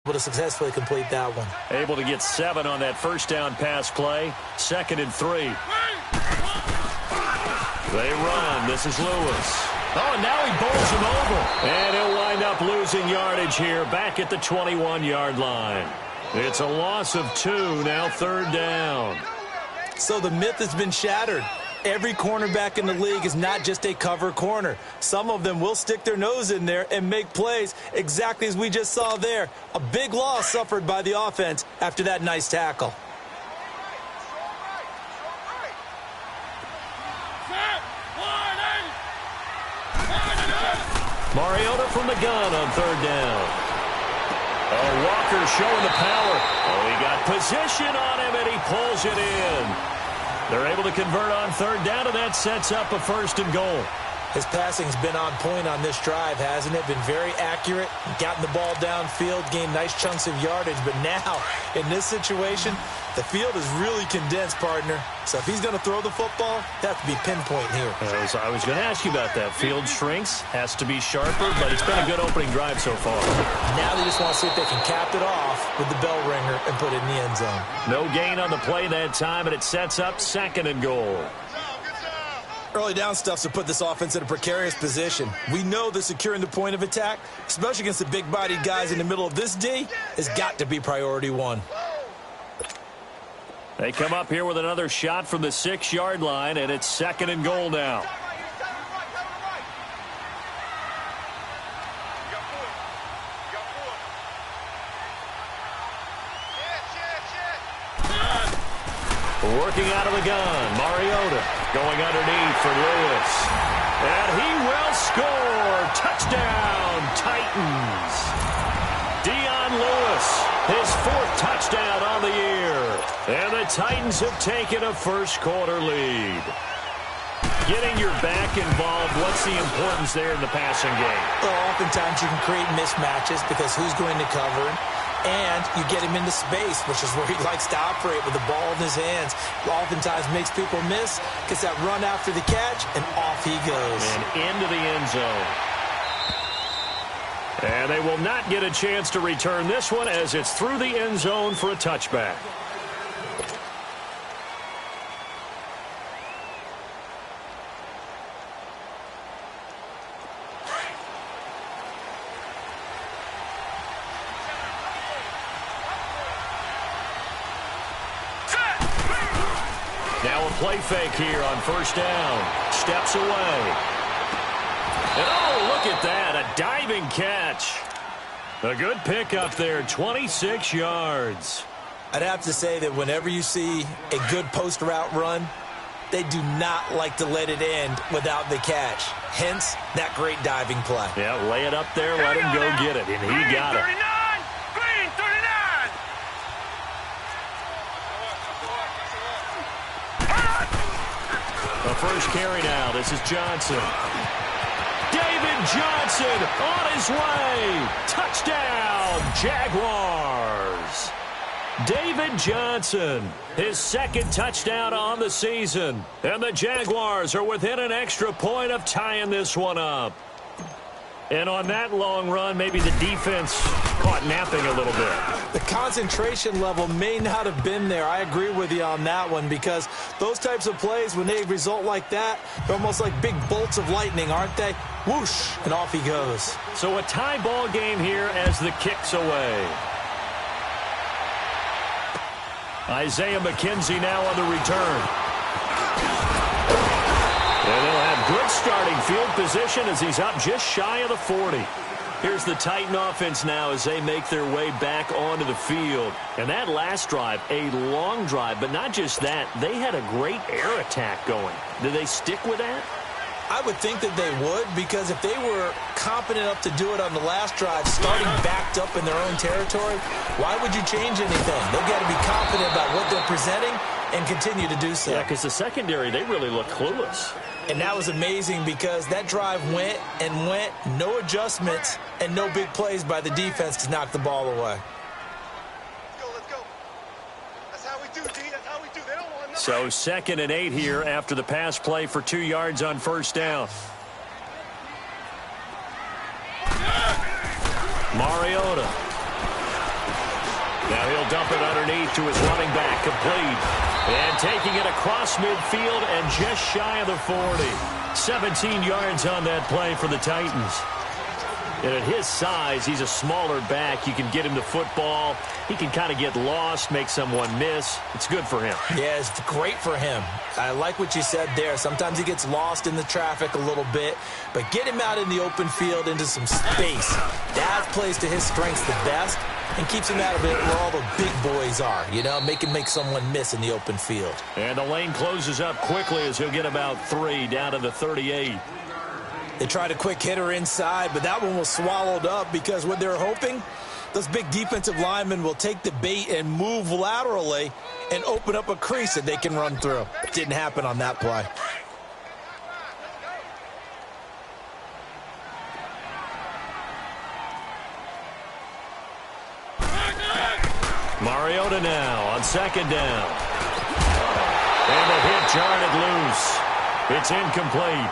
able to successfully complete that one. Able to get 7 on that first down pass play. 2nd and 3. They run. This is Lewis. Oh, and now he bowls him over. And he'll wind up losing yardage here back at the 21-yard line. It's a loss of 2, now 3rd down. So the myth has been shattered. Every cornerback in the league is not just a cover corner. Some of them will stick their nose in there and make plays exactly as we just saw there. A big loss suffered by the offense after that nice tackle. Mariota from the gun on 3rd down. Oh, Walker showing the power. Oh, he got position on him, and he pulls it in. They're able to convert on 3rd down, and that sets up a 1st and goal. His passing's been on point on this drive, hasn't it? Been very accurate, gotten the ball downfield, gained nice chunks of yardage. But now, in this situation, the field is really condensed, partner. So if he's going to throw the football, that has to be pinpoint here. I was going to ask you about that. Field shrinks, has to be sharper, but it's been a good opening drive so far. Now they just want to see if they can cap it off with the bell ringer and put it in the end zone. No gain on the play that time, and it sets up 2nd and goal. Early down stuff's to put this offense in a precarious position. We know that securing the point of attack, especially against the big-bodied guys in the middle of this D, has got to be priority 1. They come up here with another shot from the 6-yard line, and it's 2nd and goal now. Working out of the gun, Mariota going underneath for Lewis. And he will score. Touchdown, Titans. Dion Lewis, his 4th touchdown on the year. And the Titans have taken a first-quarter lead. Getting your back involved, what's the importance there in the passing game? Well, oftentimes you can create mismatches because who's going to cover him? And you get him into space, which is where he likes to operate with the ball in his hands. Oftentimes makes people miss, gets that run after the catch, and off he goes. And into the end zone. And they will not get a chance to return this one as it's through the end zone for a touchback. Now a play fake here on 1st down. Steps away. And oh, look at that. A diving catch. A good pick up there. 26 yards. I'd have to say that whenever you see a good post route run, they do not like to let it end without the catch. Hence, that great diving play. Yeah, lay it up there, let him go get it. And he got it. The first carry now. This is Johnson. David Johnson on his way. Touchdown, Jaguars. David Johnson, his 2nd touchdown on the season. And the Jaguars are within an extra point of tying this one up. And on that long run, maybe the defense caught napping a little bit. The concentration level may not have been there. I agree with you on that one because those types of plays, when they result like that, they're almost like big bolts of lightning, aren't they? Whoosh, and off he goes. So a tie ball game here as the kick's away. Isaiah McKenzie now on the return. And they'll have good starting field position as he's up just shy of the 40. Here's the Titan offense now as they make their way back onto the field. And that last drive, a long drive, but not just that. They had a great air attack going. Did they stick with that? I would think that they would, because if they were competent enough to do it on the last drive, starting backed up in their own territory, why would you change anything? They've got to be confident about what they're presenting and continue to do so. Yeah, because the secondary, they really look clueless. And that was amazing because that drive went and went, no adjustments, and no big plays by the defense to knock the ball away. Let's go. That's how we do, D. That's how we do. They don't want nothing. So 2nd and 8 here after the pass play for 2 yards on 1st down. Mariota. Now he'll dump it underneath to his running back, complete. And taking it across midfield and just shy of the 40. 17 yards on that play for the Titans. And at his size, he's a smaller back. You can get him the football. He can kind of get lost, make someone miss. It's good for him. Yeah, it's great for him. I like what you said there. Sometimes he gets lost in the traffic a little bit, but get him out in the open field into some space. That plays to his strengths the best and keeps him out of it where all the big boys are, you know, make someone miss in the open field. And the lane closes up quickly as he'll get about 3 down to the 38. They tried a quick hitter inside, but that one was swallowed up because what they're hoping, those big defensive linemen will take the bait and move laterally and open up a crease that they can run through. It didn't happen on that play. Mariota now on second down. And the hit jarred loose. It's incomplete.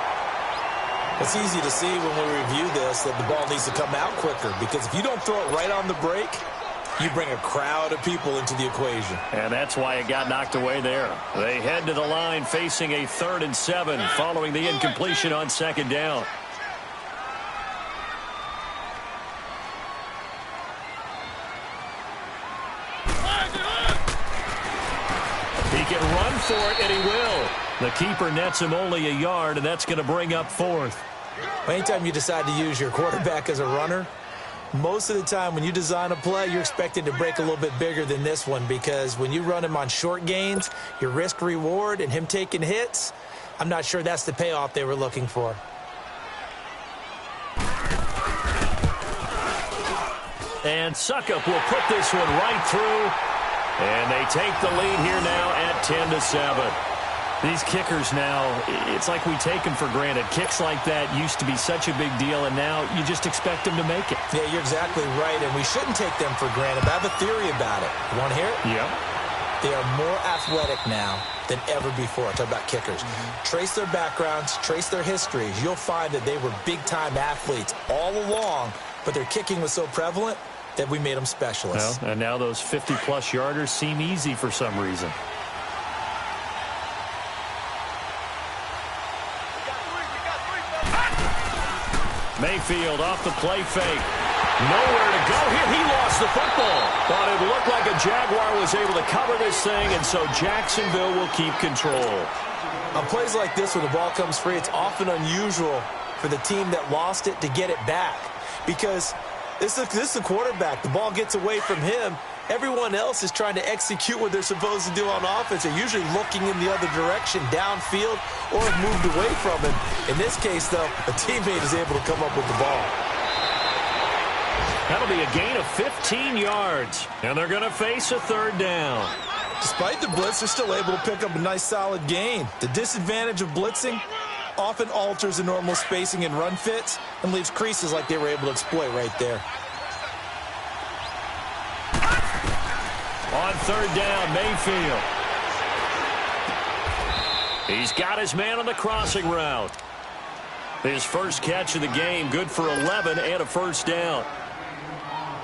It's easy to see when we review this that the ball needs to come out quicker because if you don't throw it right on the break, you bring a crowd of people into the equation. And that's why it got knocked away there. They head to the line facing a 3rd and 7 following the incompletion on second down. He can run for it, and he will. The keeper nets him only a yard, and that's going to bring up 4th. Anytime you decide to use your quarterback as a runner, most of the time when you design a play, you're expected to break a little bit bigger than this one because when you run him on short gains, your risk-reward and him taking hits, I'm not sure that's the payoff they were looking for. And Suckup will put this one right through. And they take the lead here now at 10-7. These kickers now, it's like we take them for granted. Kicks like that used to be such a big deal, and now you just expect them to make it. Yeah, you're exactly right, and we shouldn't take them for granted. But I have a theory about it. You want to hear it? Yeah. They are more athletic now than ever before. I talk about kickers. Trace their backgrounds, trace their histories. You'll find that they were big-time athletes all along, but their kicking was so prevalent that we made them specialists. Well, and now those 50-plus yarders seem easy for some reason. Mayfield off the play fake. Nowhere to go here. He lost the football. But it looked like a Jaguar was able to cover this thing, and so Jacksonville will keep control. On plays like this where the ball comes free, it's often unusual for the team that lost it to get it back because this is the quarterback. The ball gets away from him. Everyone else is trying to execute what they're supposed to do on offense. They're usually looking in the other direction, downfield, or have moved away from him. In this case, though, a teammate is able to come up with the ball. That'll be a gain of 15 yards, and they're going to face a 3rd down. Despite the blitz, they're still able to pick up a nice, solid gain. The disadvantage of blitzing often alters the normal spacing and run fits and leaves creases like they were able to exploit right there. On 3rd down, Mayfield. He's got his man on the crossing route. His first catch of the game, good for 11 and a 1st down.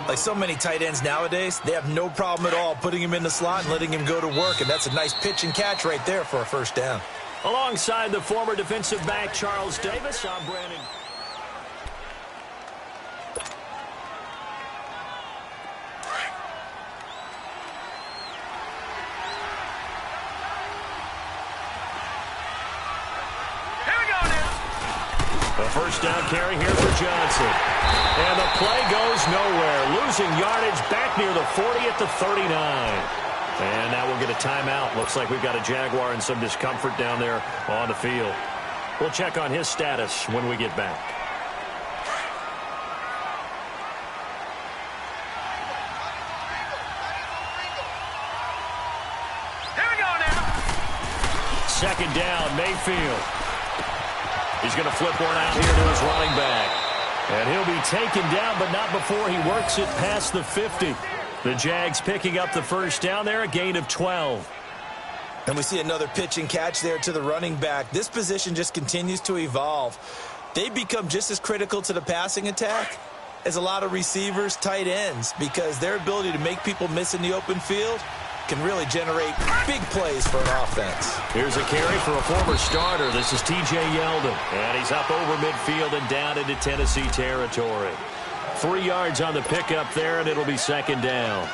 Like so many tight ends nowadays, they have no problem at all putting him in the slot and letting him go to work, and that's a nice pitch and catch right there for a 1st down. Alongside the former defensive back Charles Davis, I'm Brandon. A 1st down carry here for Johnson. And the play goes nowhere. Losing yardage back near the 40 at the 39. And now we'll get a timeout. Looks like we've got a Jaguar in some discomfort down there on the field. We'll check on his status when we get back. Here we go now. 2nd down, Mayfield. He's going to flip one out here to his running back. And he'll be taken down, but not before he works it past the 50. The Jags picking up the 1st down there, a gain of 12. And we see another pitch and catch there to the running back. This position just continues to evolve. They become just as critical to the passing attack is a lot of receivers, tight ends, because their ability to make people miss in the open field can really generate big plays for an offense. Here's a carry for a former starter. This is T.J. Yeldon, and he's up over midfield and down into Tennessee territory. 3 yards on the pickup there, and it'll be second down.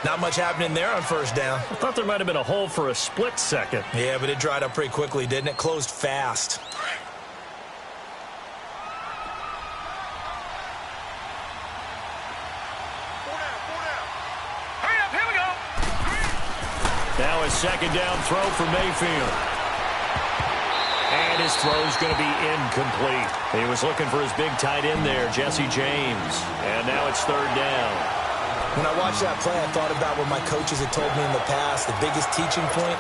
Not much happening there on first down. I thought there might have been a hole for a split second. Yeah, but it dried up pretty quickly, didn't it? Closed fast. Now a second down throw for Mayfield. And his throw's going to be incomplete. He was looking for his big tight end there, Jesse James. And now it's third down. When I watched that play, I thought about what my coaches had told me in the past. The biggest teaching point,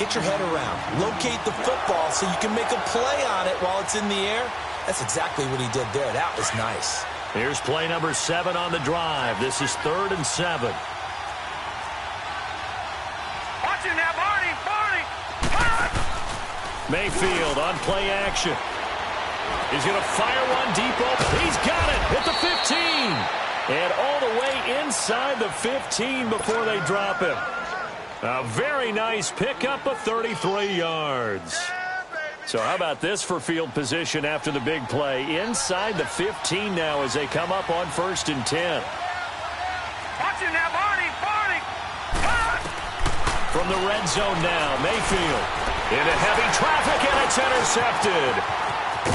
get your head around. Locate the football so you can make a play on it while it's in the air. That's exactly what he did there. That was nice. Here's play number 7 on the drive. This is 3rd and 7. Mayfield on play action. He's going to fire one deep open. He's got it at the 15. And all the way inside the 15 before they drop him. A very nice pickup of 33 yards. So how about this for field position after the big play? Inside the 15 now as they come up on 1st and 10. Watch it now, Barney. From the red zone now, Mayfield into heavy traffic, and it's intercepted.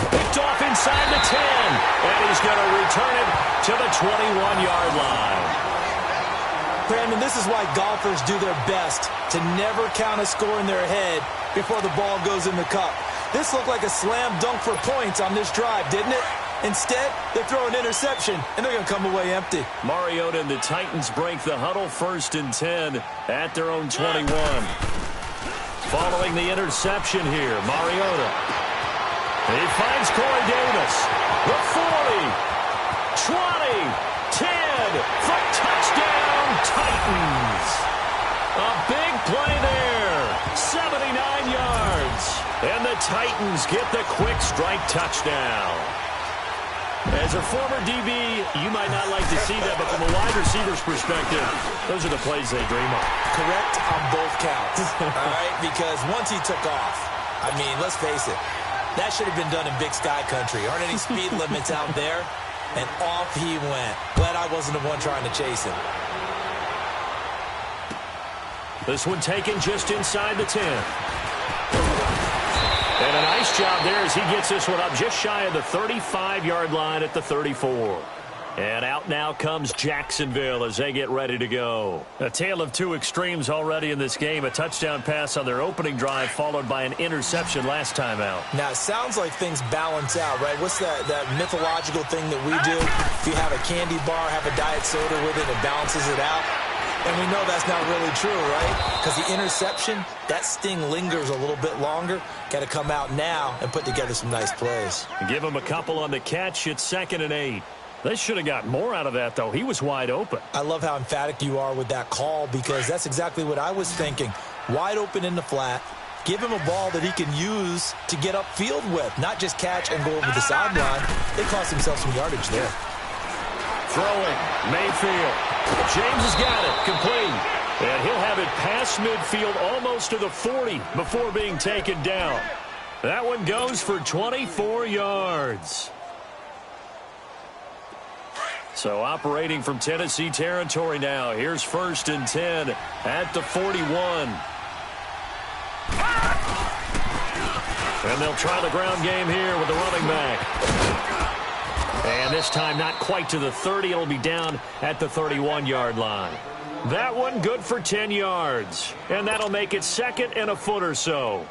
Picked off inside the 10, and he's going to return it to the 21-yard line. Brandon, this is why golfers do their best to never count a score in their head before the ball goes in the cup. This looked like a slam dunk for points on this drive, didn't it? Instead, they throw an interception, and they're going to come away empty. Mariota and the Titans break the huddle 1st and 10 at their own 21. Following the interception here, Mariota. He finds Corey Davis. The 40, 20, 10 for touchdown, Titans. A big play there, 79 yards. And the Titans get the quick strike touchdown. As a former DB, you might not like to see that, but from a wide receiver's perspective, those are the plays they dream of. Correct on both counts, all right? Because once he took off, I mean, let's face it, that should have been done in Big Sky Country. Aren't any speed limits out there? And off he went. Glad I wasn't the one trying to chase him. This one taken just inside the 10. And a nice job there as he gets this one up just shy of the 35-yard line at the 34. And out now comes Jacksonville as they get ready to go. A tale of two extremes already in this game. A touchdown pass on their opening drive followed by an interception last time out. Now, it sounds like things balance out, right? What's that mythological thing that we do? If you have a candy bar, have a diet soda with it, it balances it out. And we know that's not really true, right? Because the interception, that sting lingers a little bit longer. Got to come out now and put together some nice plays. Give him a couple on the catch. It's 2nd and 8. They should have got more out of that, though. He was wide open. I love how emphatic you are with that call because that's exactly what I was thinking. Wide open in the flat. Give him a ball that he can use to get upfield with, not just catch and go over the sideline. They cost themselves some yardage there. Throwing, Mayfield. James has got it, complete. And he'll have it past midfield almost to the 40 before being taken down. That one goes for 24 yards. So operating from Tennessee territory now. Here's 1st and 10 at the 41. And they'll try the ground game here with the running back. And this time not quite to the 30. It'll be down at the 31-yard line. That one good for 10 yards. And that'll make it 2nd and a foot or so.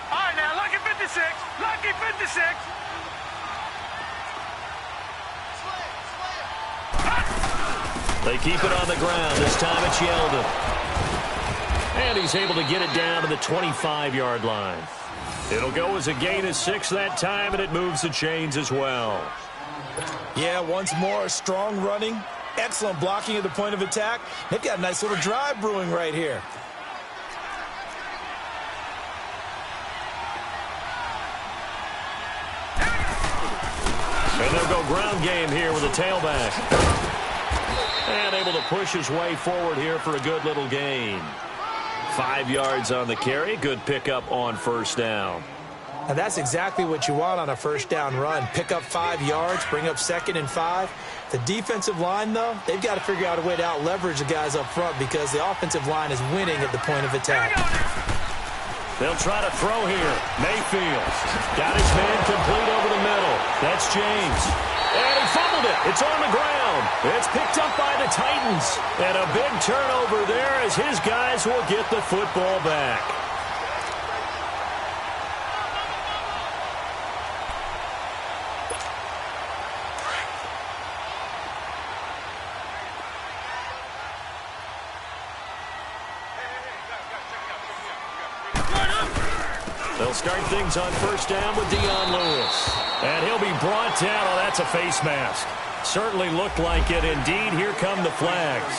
All right, now, lucky 56. Lucky 56. They keep it on the ground. This time it's Yeldon. And he's able to get it down to the 25-yard line. It'll go as a gain of 6 that time, and it moves the chains as well. Yeah, once more, strong running, Excellent blocking at the point of attack. They've got a nice little drive brewing right here. And they'll go ground game here with a tailback. And able to push his way forward here for a good little gain. 5 yards on the carry. Good pickup on first down. And that's exactly what you want on a first down run. Pick up 5 yards, bring up 2nd and 5. The defensive line, though, they've got to figure out a way to out-leverage the guys up front because the offensive line is winning at the point of attack. They'll try to throw here. Mayfield got his man complete over the middle. That's James. And he fumbled it. It's on the ground. It's picked up by the Titans. And a big turnover there as his guys will get the football back. They'll start things on first down with Dion Lewis. And he'll be brought down. Oh, that's a face mask. Certainly looked like it. Indeed, here come the flags.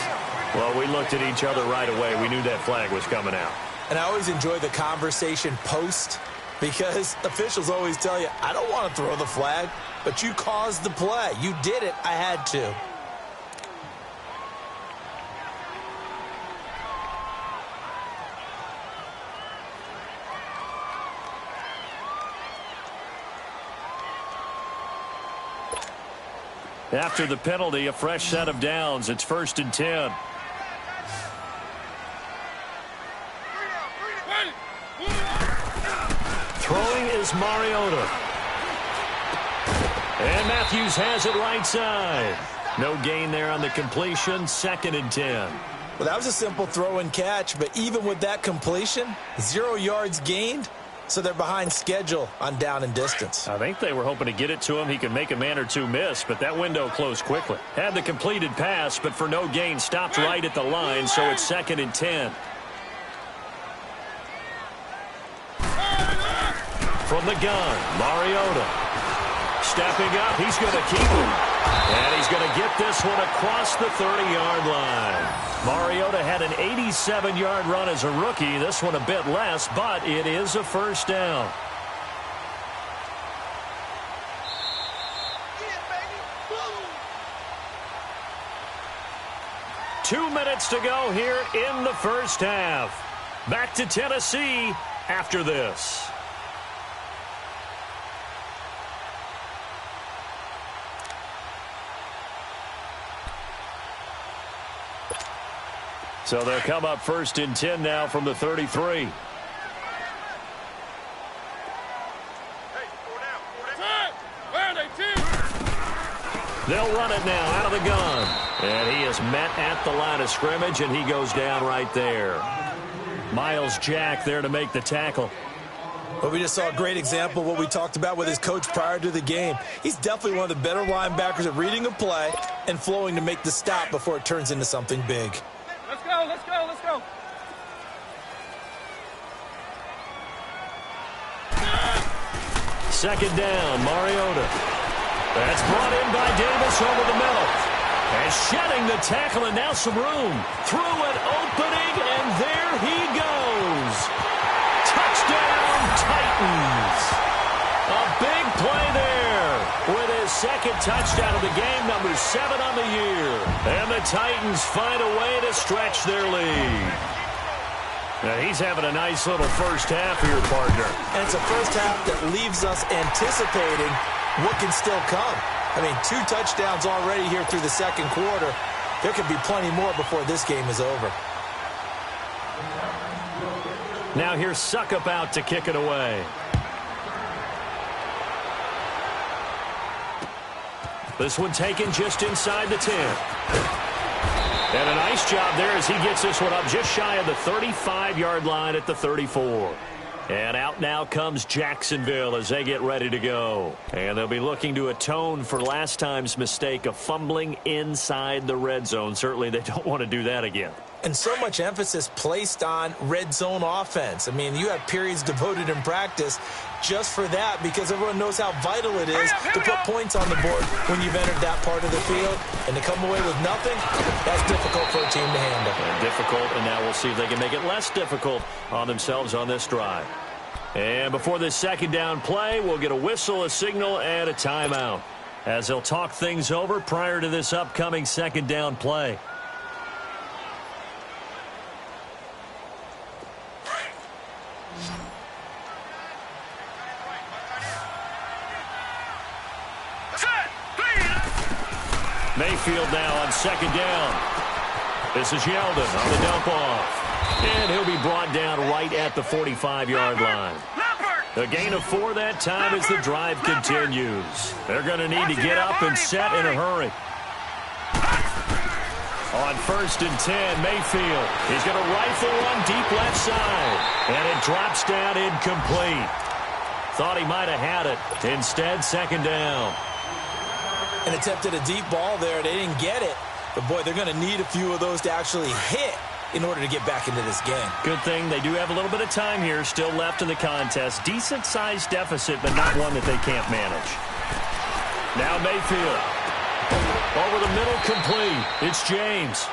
Well, we looked at each other right away. We knew that flag was coming out. And I always enjoy the conversation post because officials always tell you, I don't want to throw the flag, but you caused the play. You did it. I had to. After the penalty, a fresh set of downs. It's 1st and 10. Throwing is Mariota. And Matthews has it right side. No gain there on the completion. 2nd and 10. Well, that was a simple throw and catch, but even with that completion, 0 yards gained. So they're behind schedule on down and distance. I think they were hoping to get it to him. He could make a man or two miss, but that window closed quickly. Had the completed pass, but for no gain, stopped right at the line, so it's 2nd and 10. From the gun, Mariota. Stepping up, he's going to keep him. And he's going to get this one across the 30-yard line. Mariota had an 87-yard run as a rookie. This one a bit less, but it is a first down. Yeah, 2 minutes to go here in the first half. Back to Tennessee after this. So they'll come up 1st and 10 now from the 33. They'll run it now out of the gun. And he is met at the line of scrimmage, and he goes down right there. Miles Jack there to make the tackle. Well, we just saw a great example of what we talked about with his coach prior to the game. He's definitely one of the better linebackers at reading a play and flowing to make the stop before it turns into something big. Let's go, let's go, let's go. Second down, Mariota. That's brought in by Davis over the middle. And shedding the tackle, and now some room. Through an opening, and there he goes. Touchdown, Titans. A big play there with his second touchdown of the game, number 7 on the year. And the Titans find a way to stretch their lead. Now he's having a nice little first half here, partner. And it's a first half that leaves us anticipating what can still come. I mean, 2 touchdowns already here through the second quarter. There could be plenty more before this game is over. Now here's Suckup out to kick it away. This one taken just inside the 10. And a nice job there as he gets this one up just shy of the 35-yard line at the 34. And out now comes Jacksonville as they get ready to go. And they'll be looking to atone for last time's mistake of fumbling inside the red zone. Certainly they don't want to do that again. And so much emphasis placed on red zone offense. I mean, you have periods devoted in practice just for that because everyone knows how vital it is to put points on the board when you've entered that part of the field. And to come away with nothing, that's difficult for a team to handle. And difficult, and now we'll see if they can make it less difficult on themselves on this drive. And before this second down play, we'll get a whistle, a signal, and a timeout as they'll talk things over prior to this upcoming second down play. Mayfield now on second down. This is Yeldon on the dump off. And he'll be brought down right at the 45-yard line. The gain of 4 that time as the drive continues. They're going to need to get up and set in a hurry. On 1st and 10, Mayfield. He's going to rifle one deep left side. And it drops down incomplete. Thought he might have had it. Instead, second down. And attempted a deep ball there. They didn't get it. But, boy, they're going to need a few of those to actually hit in order to get back into this game. Good thing they do have a little bit of time here still left in the contest. Decent-sized deficit, but not one that they can't manage. Now Mayfield. Over the middle, complete. It's James.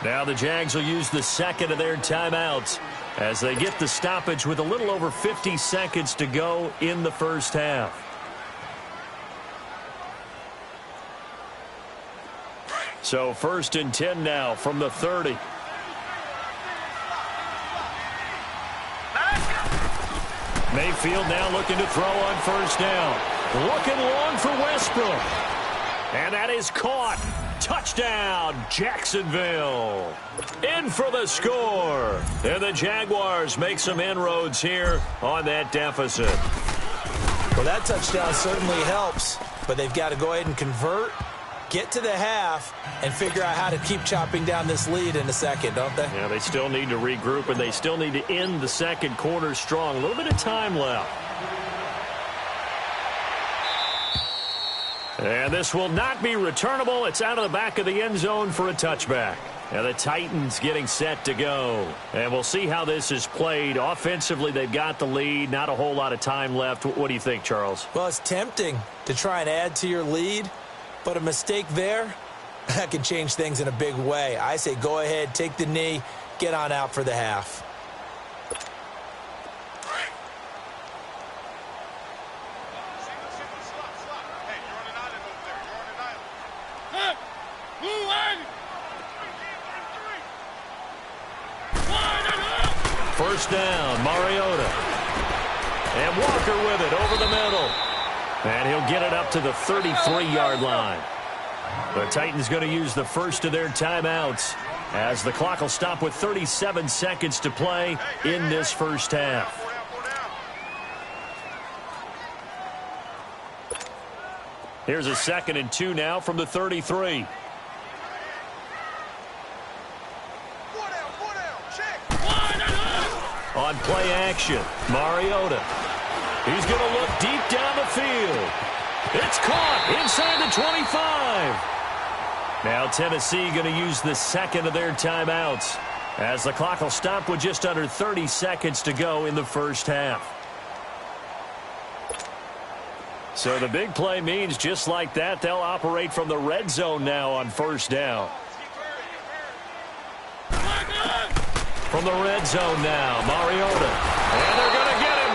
Now the Jags will use the second of their timeouts as they get the stoppage with a little over 50 seconds to go in the first half. So 1st and 10 now from the 30. Mayfield now looking to throw on 1st down. Looking long for Westbrook. And that is caught. Touchdown, Jacksonville. In for the score. And the Jaguars make some inroads here on that deficit. Well, that touchdown certainly helps, but they've got to go ahead and convert, get to the half, and figure out how to keep chopping down this lead in a second, don't they? Yeah, they still need to regroup, and they still need to end the second quarter strong. A little bit of time left. And this will not be returnable. It's out of the back of the end zone for a touchback. And the Titans getting set to go. And we'll see how this is played. Offensively, they've got the lead. Not a whole lot of time left. What do you think, Charles? Well, it's tempting to try and add to your lead. But a mistake there, that can change things in a big way. I say go ahead, take the knee, get on out for the half. First down, Mariota. And Walker with it over the middle. And he'll get it up to the 33-yard line. The Titans going to use the first of their timeouts as the clock will stop with 37 seconds to play in this first half. Here's a 2nd and 2 now from the 33. On play action, Mariota. He's going to look deep down the field. It's caught inside the 25. Now Tennessee going to use the second of their timeouts as the clock will stop with just under 30 seconds to go in the first half. So the big play means just like that, they'll operate from the red zone now on 1st down. From the red zone now, Mariota. And they're going to get him.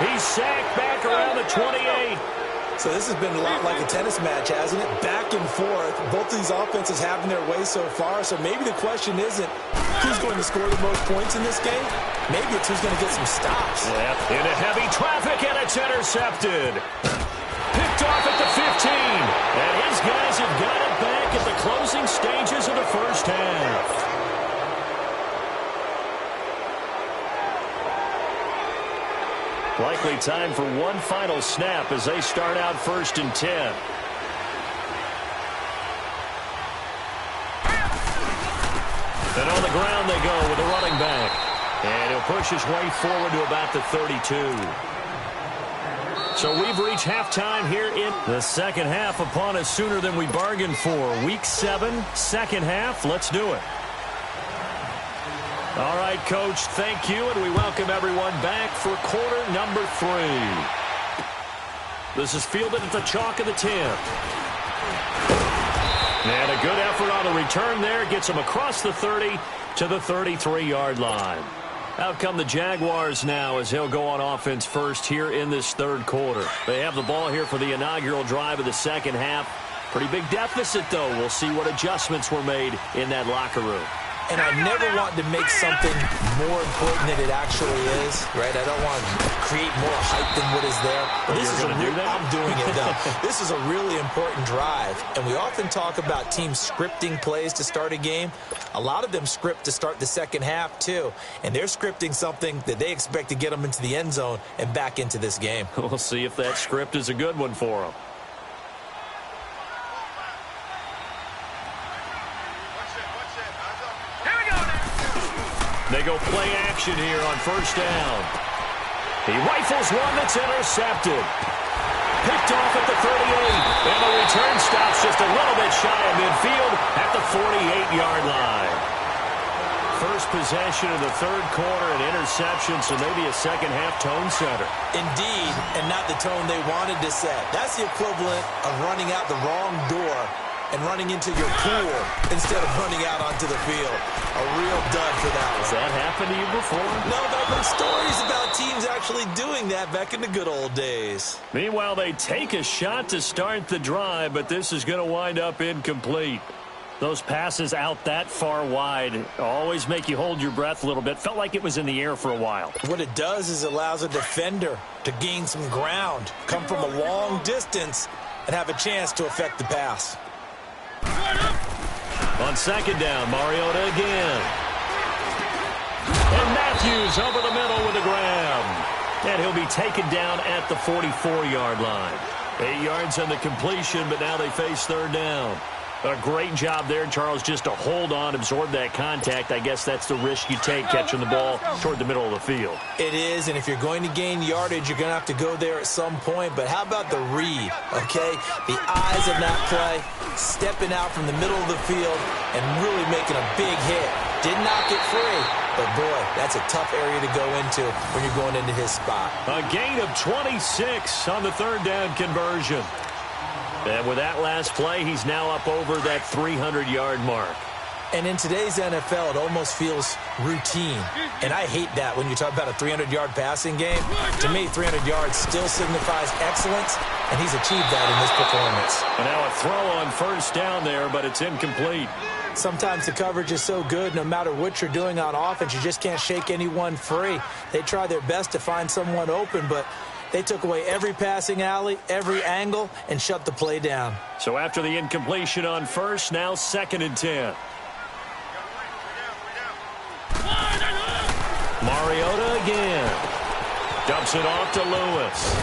He's sacked back around the 28. So this has been a lot like a tennis match, hasn't it? Back and forth. Both of these offenses having their way so far. So maybe the question isn't who's going to score the most points in this game. Maybe it's who's going to get some stops. Yep. Into heavy traffic, and it's intercepted. Picked off at the 15. And his guys have got it back at the closing stages of the first half. Likely time for one final snap as they start out 1st and 10. And on the ground they go with a running back. And he'll push his way forward to about the 32. So we've reached halftime here in the second half upon us sooner than we bargained for. Week 7, second half. Let's do it. All right, Coach, thank you, and we welcome everyone back for quarter number 3. This is fielded at the chalk of the 10. And a good effort on the return there. Gets him across the 30 to the 33-yard line. Out come the Jaguars now as he'll go on offense first here in this third quarter. They have the ball here for the inaugural drive of the second half. Pretty big deficit, though. We'll see what adjustments were made in that locker room. And I never want to make something more important than it actually is, right? I don't want to create more hype than what is there. But this is I'm doing it, though. This is a really important drive. And we often talk about teams scripting plays to start a game. A lot of them script to start the second half, too. And they're scripting something that they expect to get them into the end zone and back into this game. We'll see if that script is a good one for them. They go play action here on first down. He rifles one that's intercepted. Picked off at the 38. And the return stops just a little bit shy of midfield at the 48-yard line. First possession of the third quarter, an interception, so maybe a second-half tone setter. Indeed, and not the tone they wanted to set. That's the equivalent of running out the wrong door and running into your pool instead of running out onto the field. A real dud for that one. Has that happened to you before? No, there have been stories about teams actually doing that back in the good old days. Meanwhile, they take a shot to start the drive, but this is going to wind up incomplete. Those passes out that far wide always make you hold your breath a little bit. Felt like it was in the air for a while. What it does is it allows a defender to gain some ground, come from a long distance, and have a chance to affect the pass. On second down, Mariota again. And Matthews over the middle with a grab. And he'll be taken down at the 44-yard line. 8 yards on the completion, but now they face third down. A great job there, Charles, just to hold on, absorb that contact. I guess that's the risk you take catching the ball toward the middle of the field. It is, and if you're going to gain yardage, you're going to have to go there at some point. But how about the read, okay? The eyes of that play, stepping out from the middle of the field and really making a big hit. Did not get free, but boy, that's a tough area to go into when you're going into his spot. A gain of 26 on the third down conversion. And with that last play, he's now up over that 300-yard mark. And in today's NFL, it almost feels routine. And I hate that when you talk about a 300-yard passing game. To me, 300 yards still signifies excellence, and he's achieved that in this performance. And now a throw on first down there, but it's incomplete. Sometimes the coverage is so good, no matter what you're doing on offense, you just can't shake anyone free. They try their best to find someone open, but they took away every passing alley, every angle, and shut the play down. So after the incompletion on first, now 2nd and 10. Mariota again. Dumps it off to Lewis.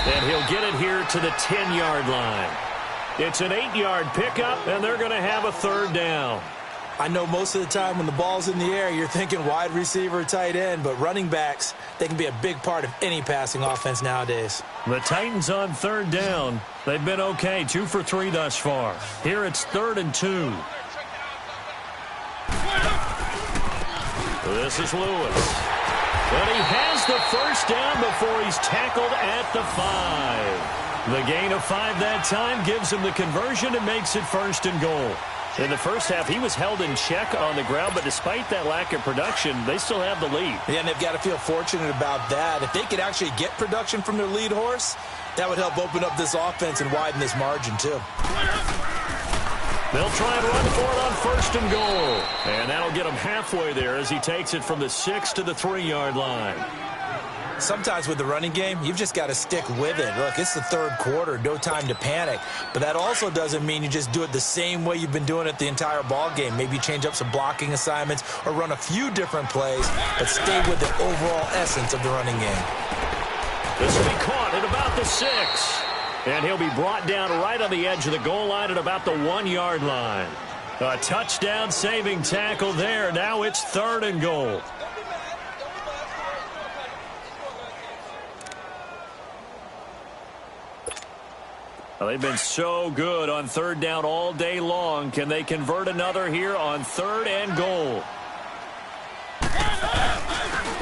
And he'll get it here to the 10-yard line. It's an 8-yard pickup, and they're going to have a third down. I know most of the time when the ball's in the air, you're thinking wide receiver, tight end, but running backs, they can be a big part of any passing offense nowadays. The Titans on third down. They've been okay, 2 for 3 thus far. Here it's 3rd and 2. This is Lewis. But he has the first down before he's tackled at the 5. The gain of 5 that time gives him the conversion and makes it 1st and goal. In the first half, he was held in check on the ground, but despite that lack of production, they still have the lead. Yeah, and they've got to feel fortunate about that. If they could actually get production from their lead horse, that would help open up this offense and widen this margin, too. They'll try and run for it on 1st and goal. And that'll get him halfway there as he takes it from the 6 to the 3-yard line. Sometimes with the running game, you've just got to stick with it. Look, it's the third quarter, no time to panic. But that also doesn't mean you just do it the same way you've been doing it the entire ball game. Maybe change up some blocking assignments or run a few different plays, but stay with the overall essence of the running game. This will be caught at about the 6. And he'll be brought down right on the edge of the goal line at about the 1-yard line. A touchdown-saving tackle there. Now it's 3rd and goal. Well, they've been so good on 3rd down all day long. Can they convert another here on 3rd and goal?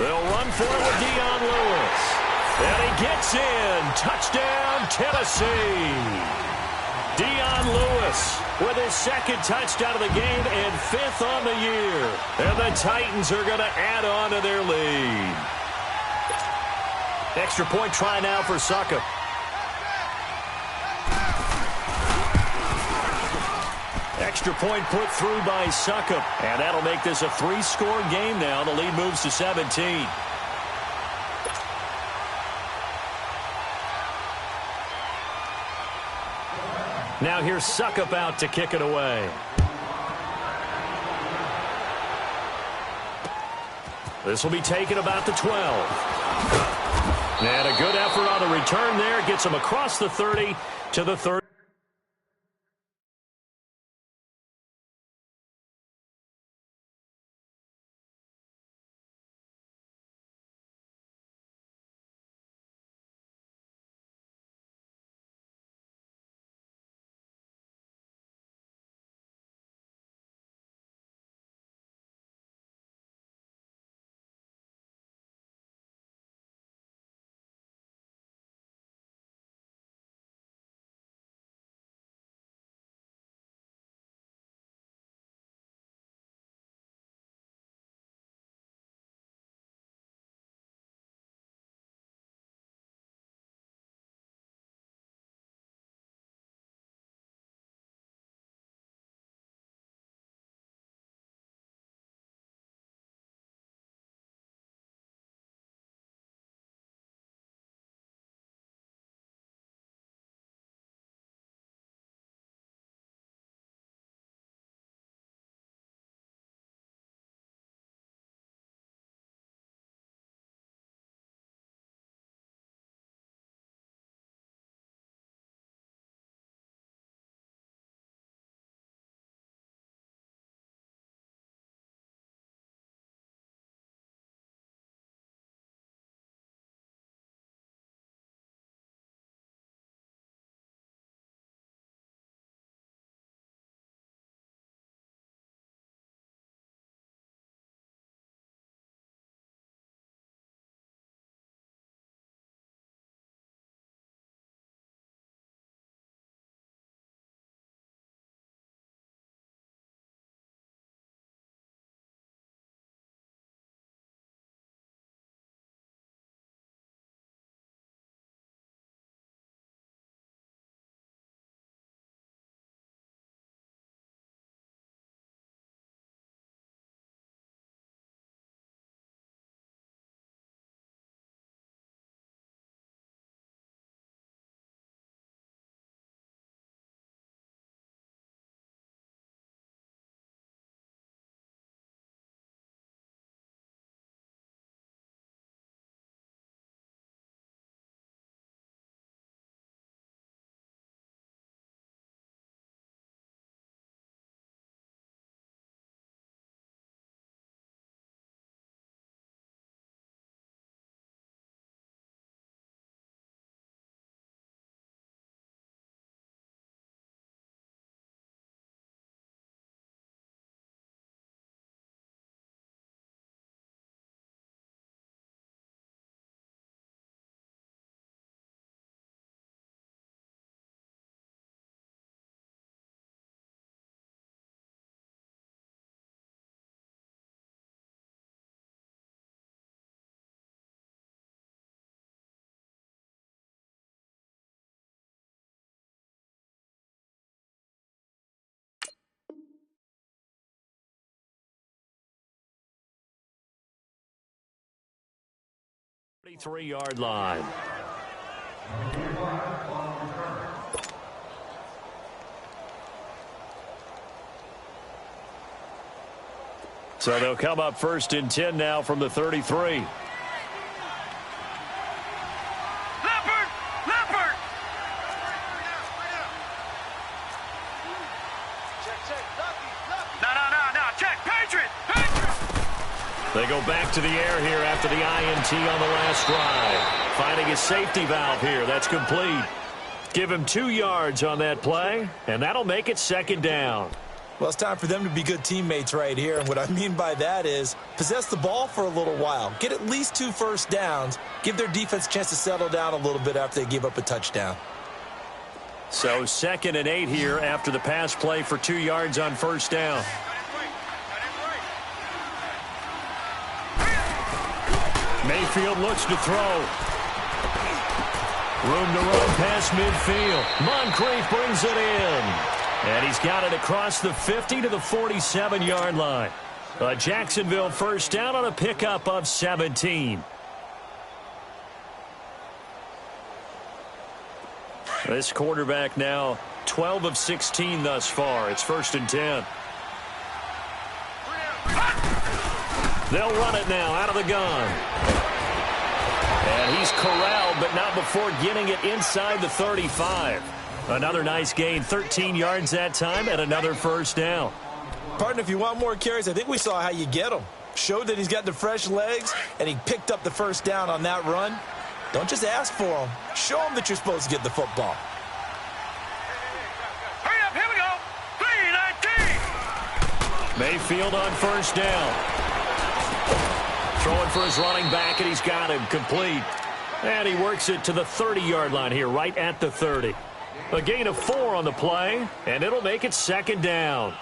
They'll run for it with Dion Lewis. And he gets in. Touchdown, Tennessee. Dion Lewis with his second touchdown of the game and 5th on the year. And the Titans are going to add on to their lead. Extra point try now for Succop. Extra point put through by Succop. And that'll make this a 3-score game now. The lead moves to 17. Now here's Succop out to kick it away. This will be taken about the 12. And a good effort on the return there. Gets him across the 30 to the 30. Yard line. So they'll come up 1st and 10 now from the 33. They go back to the air here after the INT on the last drive. Finding his safety valve here. That's complete. Give him 2 yards on that play, and that'll make it 2nd down. Well, it's time for them to be good teammates right here. And what I mean by that is possess the ball for a little while. Get at least 2 first downs. Give their defense a chance to settle down a little bit after they give up a touchdown. So 2nd and 8 here after the pass play for 2 yards on first down. Mayfield looks to throw. Room to run past midfield. Moncrief brings it in. And he's got it across the 50 to the 47-yard line. A Jacksonville first down on a pickup of 17. This quarterback now 12 of 16 thus far. It's 1st and 10. They'll run it now out of the gun. And he's corralled, but not before getting it inside the 35. Another nice gain, 13 yards that time, and another first down. Partner, if you want more carries, I think we saw how you get them. Showed that he's got the fresh legs, and he picked up the first down on that run. Don't just ask for them. Show them that you're supposed to get the football. Hurry up, here we go. 3-19. Mayfield on first down. Throwing for his running back, and he's got him complete. And he works it to the 30-yard line here, right at the 30. A gain of 4 on the play, and it'll make it 2nd down.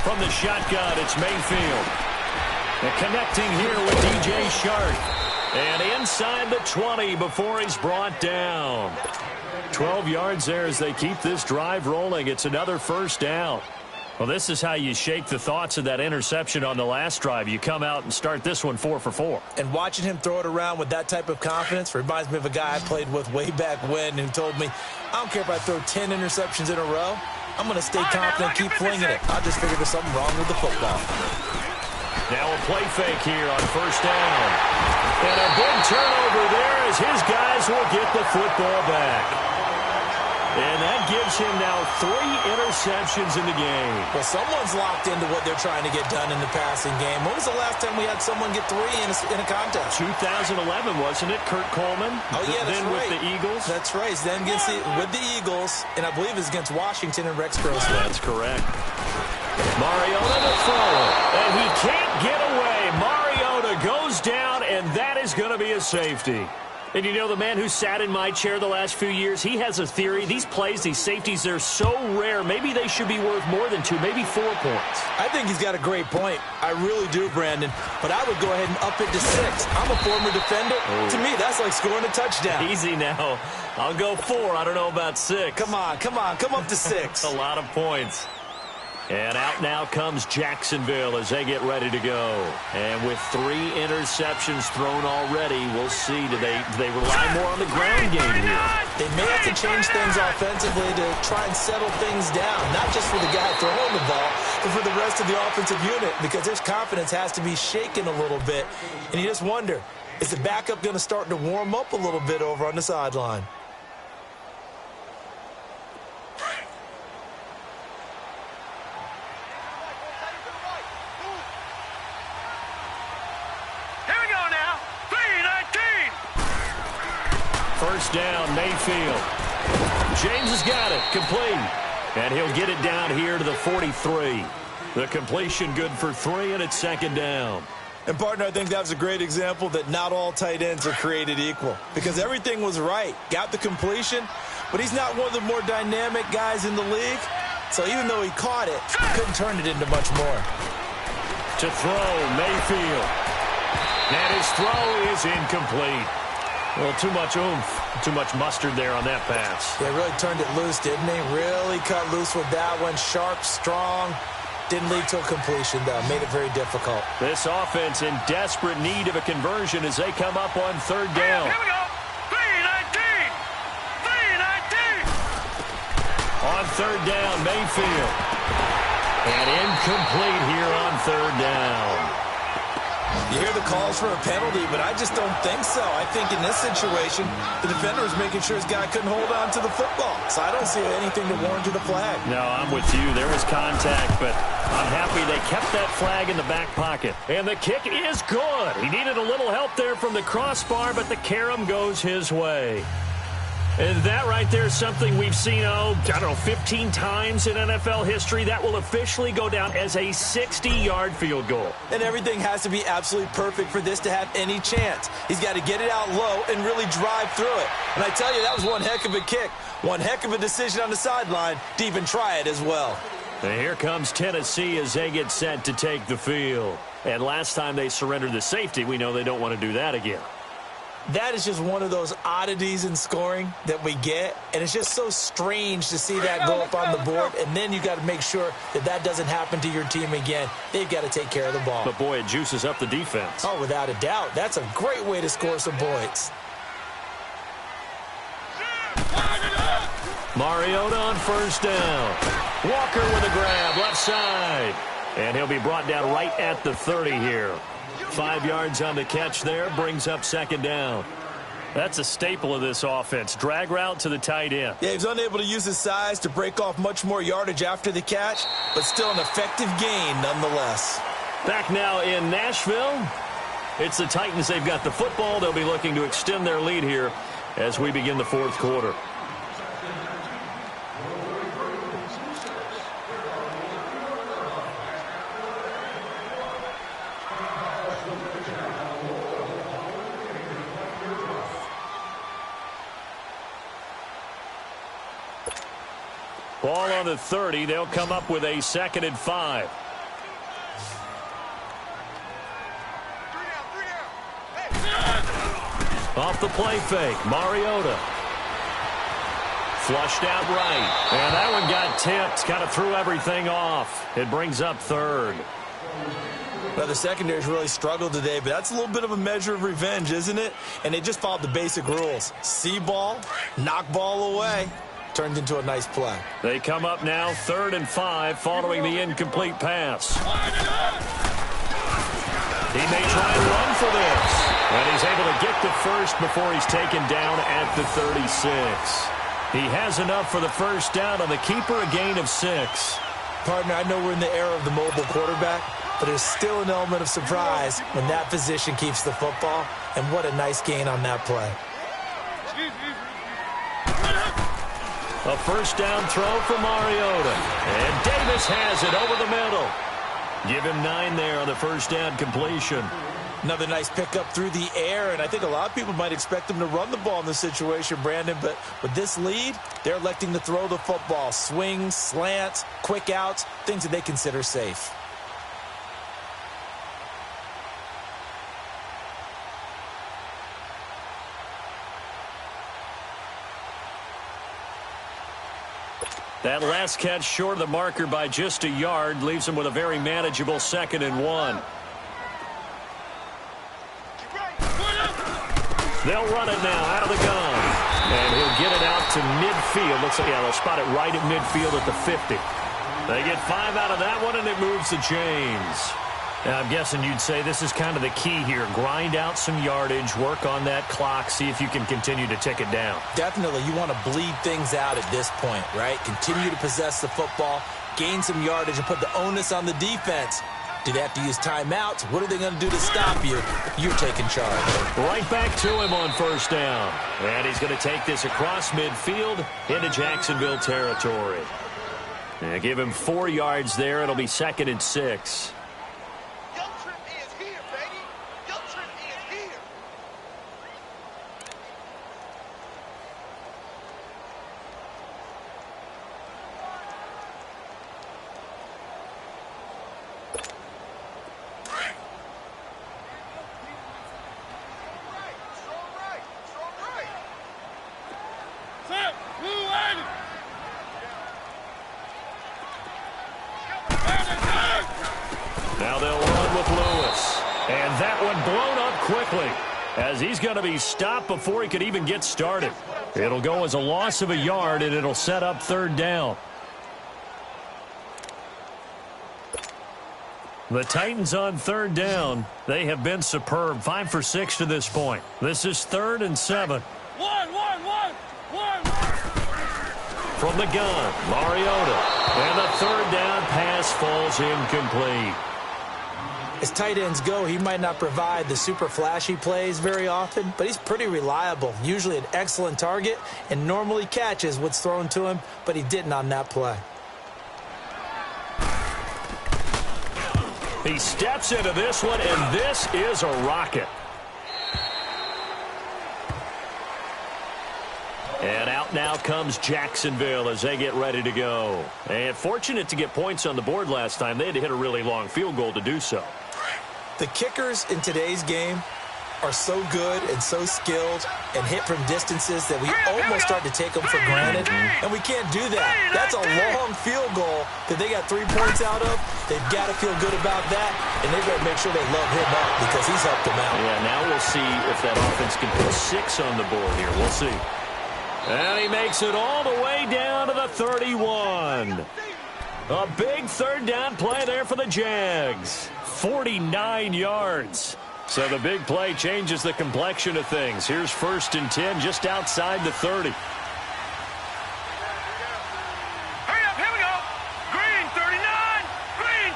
From the shotgun, it's Mayfield. And connecting here with DJ Shark. And inside the 20 before he's brought down. 12 yards there as they keep this drive rolling. It's another first down. Well, this is how you shake the thoughts of that interception on the last drive. You come out and start this one 4 for 4. And watching him throw it around with that type of confidence reminds me of a guy I played with way back when who told me, I don't care if I throw 10 interceptions in a row. I'm going to stay confident and keep flinging it. I just figured there's something wrong with the football. Now a play fake here on first down. And a big turnover there as his guys will get the football back. And that gives him now 3 interceptions in the game. Well, someone's locked into what they're trying to get done in the passing game. When was the last time we had someone get 3 in a contest? 2011, wasn't it? Kurt Coleman? Oh, yeah, that's then right. With the Eagles? That's right. Then with the Eagles, and I believe it's against Washington and Rex Grossman. That's correct. Mariota to throw. And he can't get away. Mariota goes down, and that is going to be a safety. And you know, the man who sat in my chair the last few years, he has a theory. These plays, these safeties, they're so rare. Maybe they should be worth more than 2, maybe 4 points. I think he's got a great point. I really do, Brandon. But I would go ahead and up it to 6. I'm a former defender. Oh. To me, that's like scoring a touchdown. Easy now. I'll go 4. I don't know about 6. Come on. Come up to 6. A lot of points. And out now comes Jacksonville as they get ready to go. And with 3 interceptions thrown already, we'll see. Do they rely more on the ground game here? They may have to change things offensively to try and settle things down, not just for the guy throwing the ball, but for the rest of the offensive unit, because their confidence has to be shaken a little bit. And you just wonder, is the backup going to start to warm up a little bit over on the sideline? First down, Mayfield. James has got it, complete. And he'll get it down here to the 43. The completion good for 3, and it's 2nd down. And, partner, I think that was a great example that not all tight ends are created equal, because everything was right. Got the completion, but he's not one of the more dynamic guys in the league. So even though he caught it, he couldn't turn it into much more. To throw, Mayfield. And his throw is incomplete. Well, too much oomph, too much mustard there on that pass. They really turned it loose, didn't they? Really cut loose with that one. Sharp, strong. Didn't lead to a completion, though. Made it very difficult. This offense in desperate need of a conversion as they come up on 3rd down. Here we go. 3-19. 3-19. On 3rd down, Mayfield. And incomplete here on 3rd down. You hear the calls for a penalty, but I just don't think so. I think in this situation, the defender was making sure his guy couldn't hold on to the football. So I don't see anything to warrant the flag. No, I'm with you. There was contact, but I'm happy they kept that flag in the back pocket. And the kick is good. He needed a little help there from the crossbar, but the carom goes his way. And that right there is something we've seen, 15 times in NFL history. That will officially go down as a 60-yard field goal. And everything has to be absolutely perfect for this to have any chance. He's got to get it out low and really drive through it. And I tell you, that was one heck of a kick. One heck of a decision on the sideline to even try it as well. And here comes Tennessee as they get set to take the field. And last time they surrendered the safety, we know they don't want to do that again. That is just one of those oddities in scoring that we get, and it's just so strange to see that go up on the board, and then you got to make sure that that doesn't happen to your team again. They've got to take care of the ball. But, boy, it juices up the defense. Oh, without a doubt. That's a great way to score some points. Mariota on first down. Walker with a grab, left side. And he'll be brought down right at the 30 here. 5 yards on the catch there, brings up second down. That's a staple of this offense. Drag route to the tight end. Yeah, he was unable to use his size to break off much more yardage after the catch, but still an effective gain nonetheless. Back now in Nashville. It's the Titans. They've got the football. They'll be looking to extend their lead here as we begin the fourth quarter. Ball on the 30. They'll come up with a 2nd and 5. Off the play fake. Mariota. Flushed out right. And that one got tipped. Kind of threw everything off. It brings up 3rd. Well, the secondary's really struggled today, but that's a little bit of a measure of revenge, isn't it? And they just followed the basic rules. See ball, knock ball away. Turned into a nice play. They come up now 3rd and 5 following the incomplete pass. He may try and run for this. And he's able to get the first before he's taken down at the 36. He has enough for the first down on the keeper, a gain of 6. Partner, I know we're in the era of the mobile quarterback, but there's still an element of surprise when that position keeps the football. And what a nice gain on that play. A first down throw for Mariota. And Davis has it over the middle. Give him 9 there on the first down completion. Another nice pickup through the air, and I think a lot of people might expect them to run the ball in this situation, Brandon, but with this lead, they're electing to throw the football. Swings, slants, quick outs, things that they consider safe. That last catch short of the marker by just a yard leaves him with a very manageable 2nd and 1. They'll run it now out of the gun. And he'll get it out to midfield. Looks like, they'll spot it right at midfield at the 50. They get 5 out of that one, and it moves to James. Now, I'm guessing you'd say this is kind of the key here. Grind out some yardage, work on that clock, see if you can continue to tick it down. Definitely. You want to bleed things out at this point, right? Continue to possess the football, gain some yardage, and put the onus on the defense. Do they have to use timeouts? What are they going to do to stop you? You're taking charge. Right back to him on first down. And he's going to take this across midfield into Jacksonville territory. And give him 4 yards there. It'll be 2nd and 6. Now they'll run with Lewis. And that one blown up quickly as he's going to be stopped before he could even get started. It'll go as a loss of a yard, and it'll set up 3rd down. The Titans on third down. They have been superb. 5 for 6 to this point. This is 3rd and 7. One. From the gun, Mariota. And the third down pass falls incomplete. As tight ends go, he might not provide the super flashy plays very often, but he's pretty reliable, usually an excellent target, and normally catches what's thrown to him, but he didn't on that play. He steps into this one, and this is a rocket. And out now comes Jacksonville as they get ready to go. And fortunate to get points on the board last time. They had to hit a really long field goal to do so. The kickers in today's game are so good and so skilled and hit from distances that we almost start to take them for granted, and we can't do that. That's a long field goal that they got 3 points out of. They've got to feel good about that, and they've got to make sure they love him up because he's helped them out. Yeah, now we'll see if that offense can put 6 on the board here. We'll see. And he makes it all the way down to the 31. A big third down play there for the Jags. 49 yards. So the big play changes the complexion of things. Here's 1st and 10 just outside the 30. Hurry up, here we go. Green 39. Green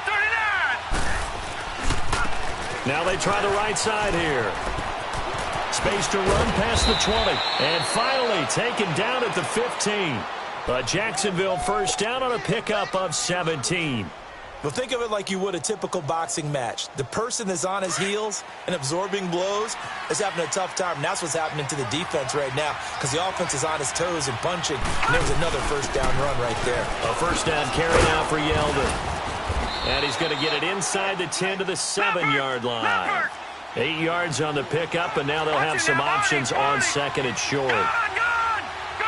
39. Now they try the right side here. Space to run past the 20. And finally taken down at the 15. A Jacksonville first down on a pickup of 17. Well, think of it like you would a typical boxing match. The person that's on his heels and absorbing blows is having a tough time. And that's what's happening to the defense right now because the offense is on his toes and punching. And there was another first down run right there. A first down carry now for Yeldon. And he's going to get it inside the 10 to the 7-yard line. 8 yards on the pickup, and now they'll have some options on 2nd and short.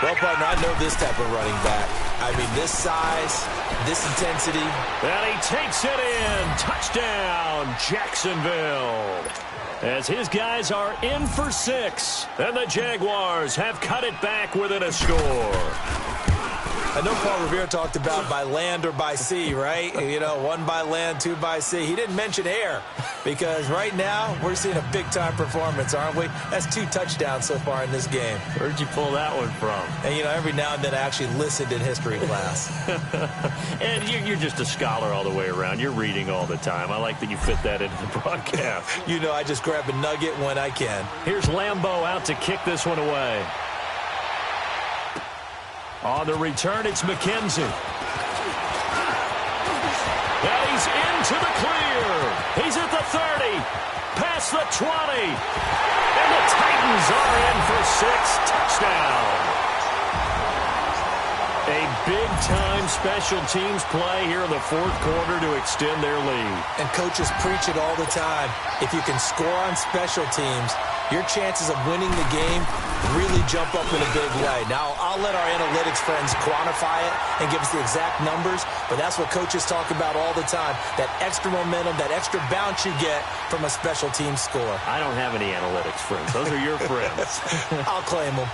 Well, partner, I know this type of running back. I mean, this size, this intensity. And he takes it in. Touchdown, Jacksonville. As his guys are in for 6. And the Jaguars have cut it back within a score. I know Paul Revere talked about by land or by sea, right? You know, 1 by land, 2 by sea. He didn't mention air because right now we're seeing a big-time performance, aren't we? That's 2 touchdowns so far in this game. Where'd you pull that one from? And, you know, every now and then I actually listened in history class. And you're just a scholar all the way around. You're reading all the time. I like that you fit that into the broadcast. You know, I just grab a nugget when I can. Here's Lambeau out to kick this one away. On the return, it's McKenzie. And he's into the clear. He's at the 30. Past the 20. And the Titans are in for 6. Touchdown. A big-time special teams play here in the 4th quarter to extend their lead. And coaches preach it all the time. If you can score on special teams, your chances of winning the game really jump up in a big way. Now, I'll let our analytics friends quantify it and give us the exact numbers, but that's what coaches talk about all the time, that extra momentum, that extra bounce you get from a special team score. I don't have any analytics friends. Those are your friends. I'll claim them.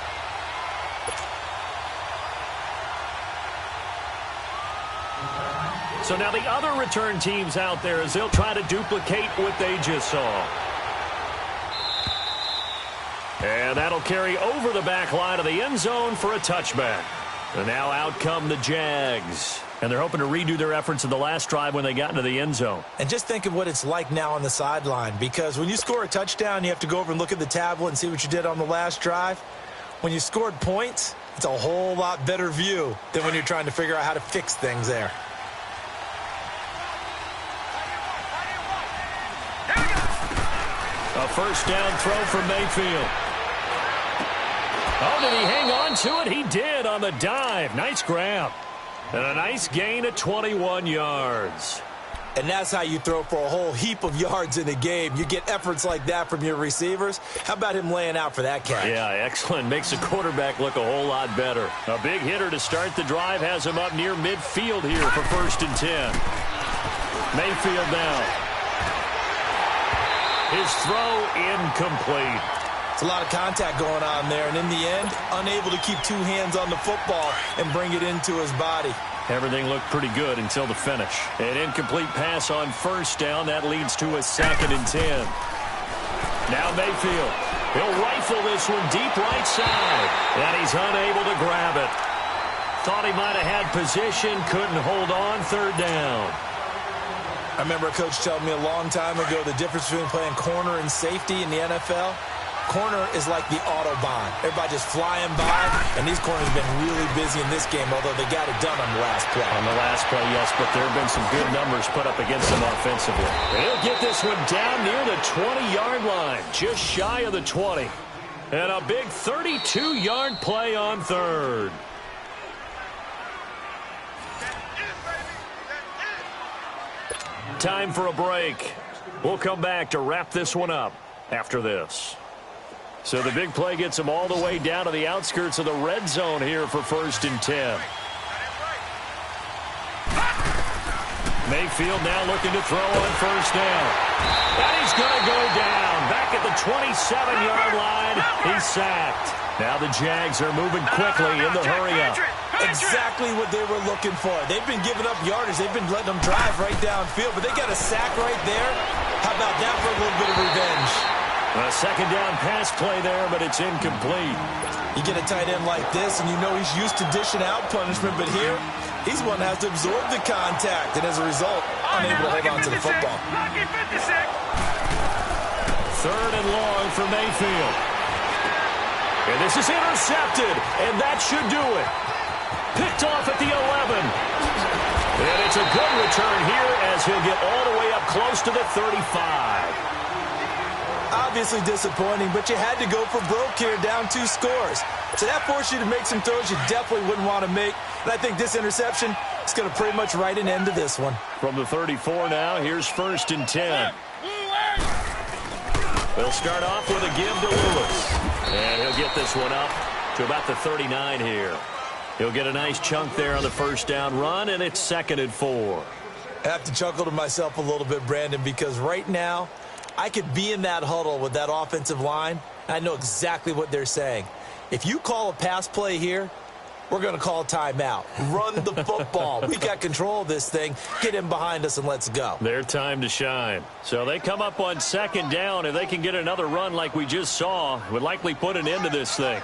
So now the other return teams out there as they'll try to duplicate what they just saw. And that'll carry over the back line of the end zone for a touchback. And now out come the Jags. And they're hoping to redo their efforts in the last drive when they got into the end zone. And just think of what it's like now on the sideline. Because when you score a touchdown, you have to go over and look at the tablet and see what you did on the last drive. When you scored points, it's a whole lot better view than when you're trying to figure out how to fix things there. A first down throw for Mayfield. Oh, did he hang on to it? He did on the dive. Nice grab. And a nice gain of 21 yards. And that's how you throw for a whole heap of yards in a game. You get efforts like that from your receivers. How about him laying out for that catch? Yeah, excellent. Makes the quarterback look a whole lot better. A big hitter to start the drive has him up near midfield here for 1st and 10. Mayfield now. His throw incomplete. It's a lot of contact going on there, and in the end, unable to keep 2 hands on the football and bring it into his body. Everything looked pretty good until the finish. An incomplete pass on first down. That leads to a 2nd and 10. Now Mayfield. He'll rifle this one deep right side. And he's unable to grab it. Thought he might have had position. Couldn't hold on. 3rd down. I remember a coach telling me a long time ago the difference between playing corner and safety in the NFL. Corner is like the Autobahn. Everybody just flying by, and these corners have been really busy in this game, although they got it done on the last play. On the last play, yes, but there have been some good numbers put up against them offensively. And he'll get this one down near the 20-yard line, just shy of the 20. And a big 32-yard play on 3rd. Time for a break. We'll come back to wrap this one up after this. So the big play gets them all the way down to the outskirts of the red zone here for 1st and 10. Mayfield now looking to throw on 1st down. And he's going to go down. Back at the 27-yard line. He's sacked. Now the Jags are moving quickly in the hurry-up. Exactly what they were looking for. They've been giving up yardage. They've been letting them drive right downfield, but they got a sack right there. How about that for a little bit of revenge? A 2nd down pass play there, but it's incomplete. You get a tight end like this, and you know he's used to dishing out punishment, but here, he's one that has to absorb the contact, and as a result, unable to hold on to the football. 3rd and long for Mayfield. And this is intercepted, and that should do it. Picked off at the 11. And it's a good return here as he'll get all the way up close to the 35. Obviously disappointing, but you had to go for broke here, down 2 scores. So that forced you to make some throws you definitely wouldn't want to make. And I think this interception is going to pretty much write an end to this one. From the 34 now, here's 1st and 10. They'll start off with a give to Lewis. And he'll get this one up to about the 39 here. He'll get a nice chunk there on the 1st down run, and it's 2nd and 4. I have to chuckle to myself a little bit, Brandon, because right now, I could be in that huddle with that offensive line, and I know exactly what they're saying. If you call a pass play here, we're going to call a timeout. Run the football. We got control of this thing. Get him behind us and let's go. Their time to shine. So they come up on 2nd down. If they can get another run like we just saw, it would likely put an end to this thing.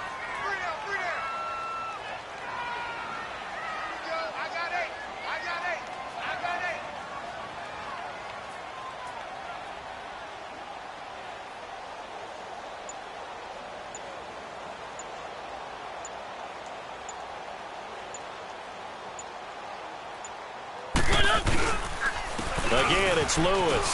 Again, it's Lewis.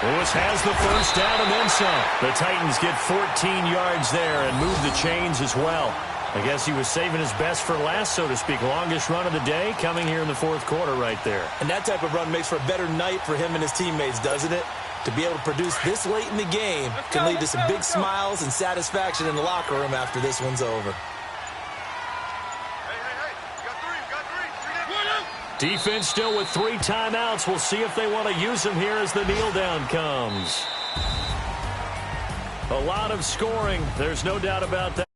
Lewis has the 1st down and then some. The Titans get 14 yards there and move the chains as well. I guess he was saving his best for last, so to speak. Longest run of the day coming here in the 4th quarter right there. And that type of run makes for a better night for him and his teammates, doesn't it? To be able to produce this late in the game can lead to some big smiles and satisfaction in the locker room after this one's over. Defense still with 3 timeouts. We'll see if they want to use them here as the kneel down comes. A lot of scoring. There's no doubt about that.